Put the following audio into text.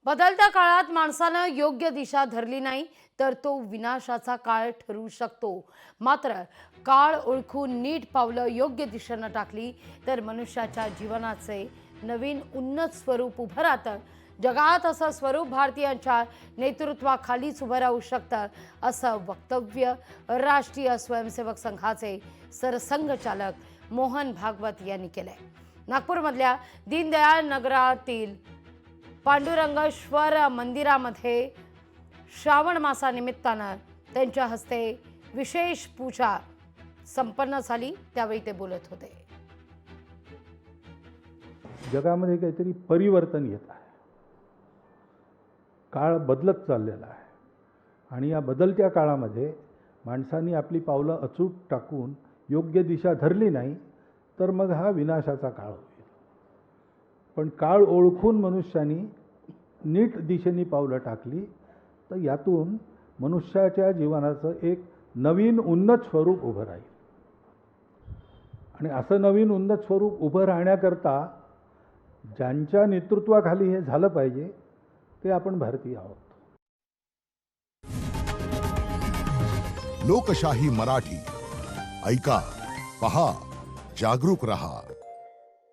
बदलत्या काळात माणसानं योग्य दिशा धरली नाही तर तो विनाशाचा काळ ठरू शकतो। मात्र काळ ओळखून नीट पावलं योग्य दिशेनं टाकली तर मनुष्याच्या जीवनाचे नवीन उन्नत स्वरूप उभं राहतं। जगात असं स्वरूप भारतीयांच्या नेतृत्वाखालीच उभं राहू शकतं, असं वक्तव्य राष्ट्रीय स्वयंसेवक संघाचे सरसंघचालक मोहन भागवत यांनी केलंय। नागपूरमधल्या दीनदयाळ नगरातील पांडुरंगेश्वर मंदिरामध्ये श्रावण मासानिमित्तानं त्यांच्या हस्ते विशेष पूजा संपन्न झाली, त्यावेळी ते बोलत होते। जगामध्ये काहीतरी परिवर्तन येत आहे, काळ बदलत चाललेला आहे आणि या बदलत्या काळामध्ये माणसांनी आपली पावलं अचूक टाकून योग्य दिशा धरली नाही तर मग हा विनाशाचा काळ होईल। पण काळ ओळखून मनुष्यानी नीट दिशेने पावलं टाकली तर यातून मनुष्याच्या जीवनाचं एक नवीन उन्नत स्वरूप उभं राहील। आणि असं नवीन उन्नत स्वरूप उभं राहण्याकरता ज्यांच्या नेतृत्वाखाली हे झालं पाहिजे ते आपण भारतीय आहोत। लोकशाही मराठी ऐका, पहा, जागरूक रहा।